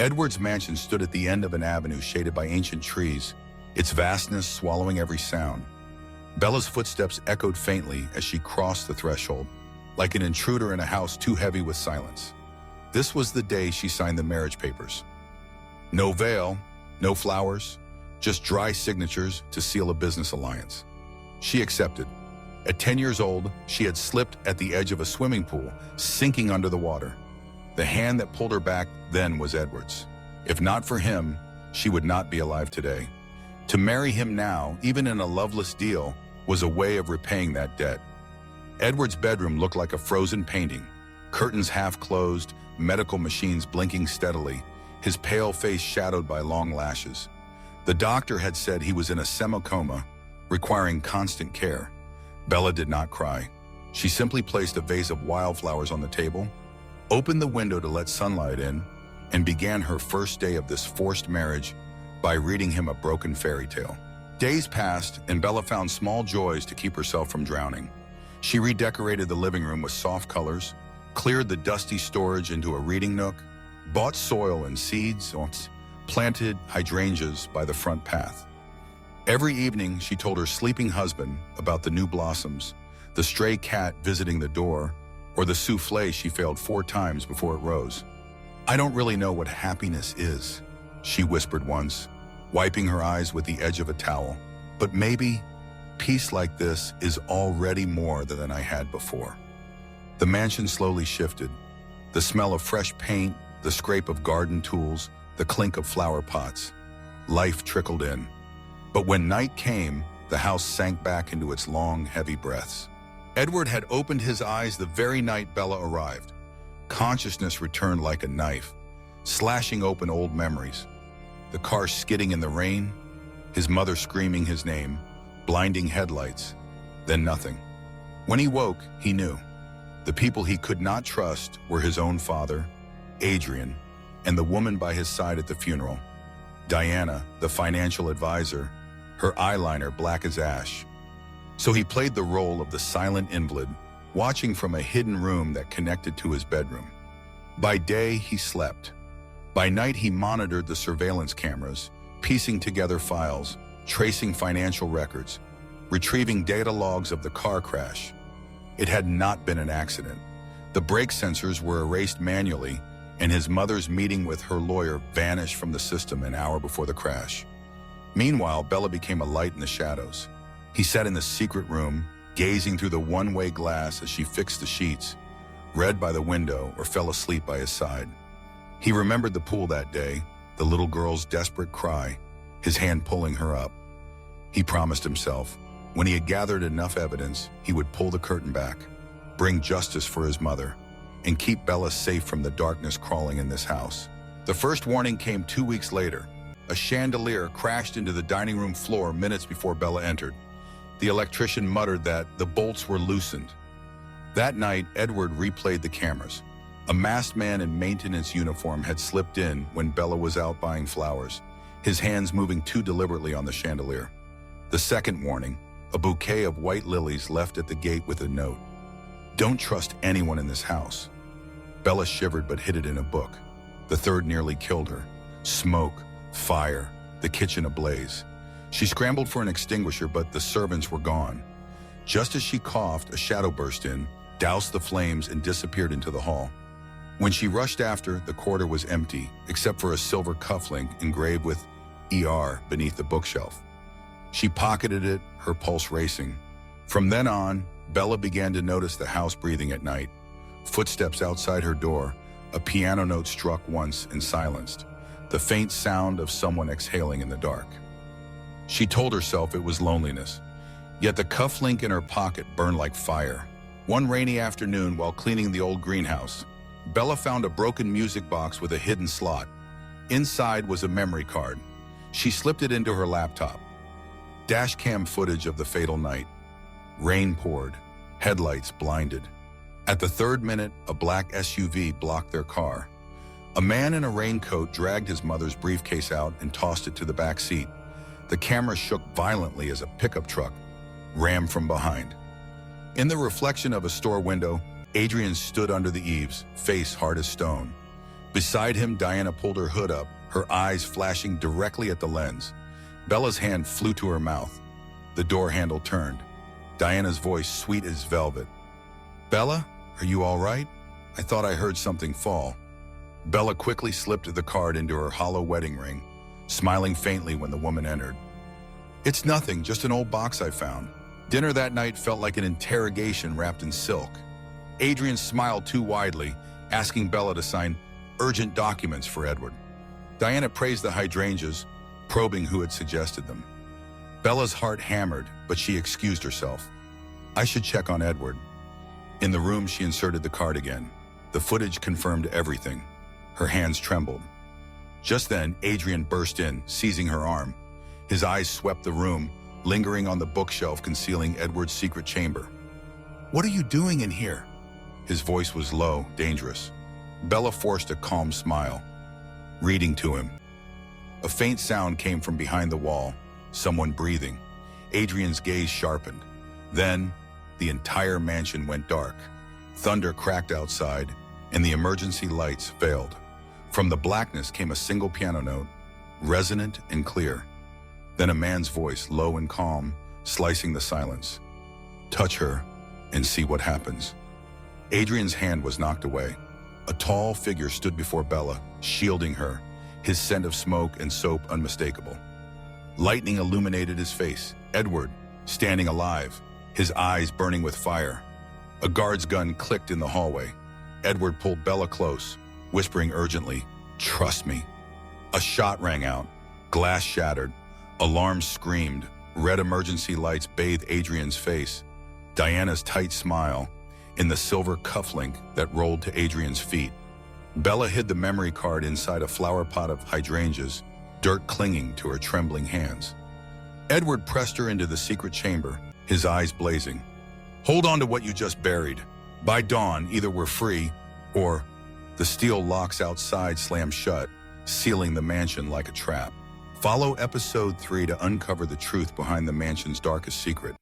Edward's mansion stood at the end of an avenue shaded by ancient trees, its vastness swallowing every sound. Bella's footsteps echoed faintly as she crossed the threshold, like an intruder in a house too heavy with silence. This was the day she signed the marriage papers. No veil, no flowers, just dry signatures to seal a business alliance. She accepted. At 10 years old, she had slipped at the edge of a swimming pool, sinking under the water. The hand that pulled her back then was Edward's. If not for him, she would not be alive today. To marry him now, even in a loveless deal, was a way of repaying that debt. Edward's bedroom looked like a frozen painting, curtains half closed, medical machines blinking steadily, his pale face shadowed by long lashes. The doctor had said he was in a semi-coma, requiring constant care. Bella did not cry. She simply placed a vase of wildflowers on the table, opened the window to let sunlight in, and began her first day of this forced marriage by reading him a broken fairy tale. Days passed, and Bella found small joys to keep herself from drowning. She redecorated the living room with soft colors, cleared the dusty storage into a reading nook, bought soil and seeds, planted hydrangeas by the front path. Every evening, she told her sleeping husband about the new blossoms, the stray cat visiting the door, or the souffle she failed 4 times before it rose. "I don't really know what happiness is," she whispered once, wiping her eyes with the edge of a towel. "But maybe peace like this is already more than I had before." The mansion slowly shifted. The smell of fresh paint, the scrape of garden tools, the clink of flower pots. Life trickled in. But when night came, the house sank back into its long, heavy breaths. Edward had opened his eyes the very night Bella arrived. Consciousness returned like a knife, slashing open old memories. The car skidding in the rain, his mother screaming his name, blinding headlights, then nothing. When he woke, he knew. The people he could not trust were his own father, Adrian, and the woman by his side at the funeral, Diana, the financial advisor, her eyeliner black as ash. So he played the role of the silent invalid, watching from a hidden room that connected to his bedroom. By day, he slept. By night, he monitored the surveillance cameras, piecing together files, tracing financial records, retrieving data logs of the car crash. It had not been an accident. The brake sensors were erased manually, and his mother's meeting with her lawyer vanished from the system an hour before the crash. Meanwhile, Bella became a light in the shadows. He sat in the secret room, gazing through the one-way glass as she fixed the sheets, read by the window, or fell asleep by his side. He remembered the pool that day, the little girl's desperate cry, his hand pulling her up. He promised himself, when he had gathered enough evidence, he would pull the curtain back, bring justice for his mother, and keep Bella safe from the darkness crawling in this house. The first warning came 2 weeks later. A chandelier crashed into the dining room floor minutes before Bella entered. The electrician muttered that the bolts were loosened. That night, Edward replayed the cameras. A masked man in maintenance uniform had slipped in when Bella was out buying flowers, his hands moving too deliberately on the chandelier. The second warning, a bouquet of white lilies left at the gate with a note. "Don't trust anyone in this house." Bella shivered but hid it in a book. The third nearly killed her. Smoke, fire, the kitchen ablaze. She scrambled for an extinguisher, but the servants were gone. Just as she coughed, a shadow burst in, doused the flames, and disappeared into the hall. When she rushed after, the corridor was empty, except for a silver cufflink engraved with ER beneath the bookshelf. She pocketed it, her pulse racing. From then on, Bella began to notice the house breathing at night. Footsteps outside her door, a piano note struck once and silenced, the faint sound of someone exhaling in the dark. She told herself it was loneliness, yet the cufflink in her pocket burned like fire. One rainy afternoon, while cleaning the old greenhouse, Bella found a broken music box with a hidden slot. Inside was a memory card. She slipped it into her laptop. Dashcam footage of the fatal night. Rain poured, headlights blinded. At the 3rd minute, a black SUV blocked their car. A man in a raincoat dragged his mother's briefcase out and tossed it to the back seat. The camera shook violently as a pickup truck rammed from behind. In the reflection of a store window, Adrian stood under the eaves, face hard as stone. Beside him, Diana pulled her hood up, her eyes flashing directly at the lens. Bella's hand flew to her mouth. The door handle turned. Diana's voice sweet as velvet. "Bella, are you all right? I thought I heard something fall." Bella quickly slipped the card into her hollow wedding ring, smiling faintly when the woman entered. "It's nothing, just an old box I found." Dinner that night felt like an interrogation wrapped in silk. Adrian smiled too widely, asking Bella to sign urgent documents for Edward. Diana praised the hydrangeas, probing who had suggested them. Bella's heart hammered, but she excused herself. "I should check on Edward." In the room, she inserted the card again. The footage confirmed everything. Her hands trembled. Just then, Adrian burst in, seizing her arm. His eyes swept the room, lingering on the bookshelf concealing Edward's secret chamber. "What are you doing in here?" His voice was low, dangerous. Bella forced a calm smile. "Reading to him." A faint sound came from behind the wall, someone breathing. Adrian's gaze sharpened. Then, the entire mansion went dark. Thunder cracked outside, and the emergency lights failed. From the blackness came a single piano note, resonant and clear. Then a man's voice, low and calm, slicing the silence. "Touch her and see what happens." Adrian's hand was knocked away. A tall figure stood before Bella, shielding her, his scent of smoke and soap unmistakable. Lightning illuminated his face. Edward, standing alive, his eyes burning with fire. A guard's gun clicked in the hallway. Edward pulled Bella close, whispering urgently, "Trust me." A shot rang out, glass shattered, alarms screamed, red emergency lights bathed Adrian's face. Diana's tight smile in the silver cufflink that rolled to Adrian's feet. Bella hid the memory card inside a flower pot of hydrangeas, dirt clinging to her trembling hands. Edward pressed her into the secret chamber, his eyes blazing. "Hold on to what you just buried. By dawn, either we're free, or..." The steel locks outside slammed shut, sealing the mansion like a trap. Follow episode 3 to uncover the truth behind the mansion's darkest secret.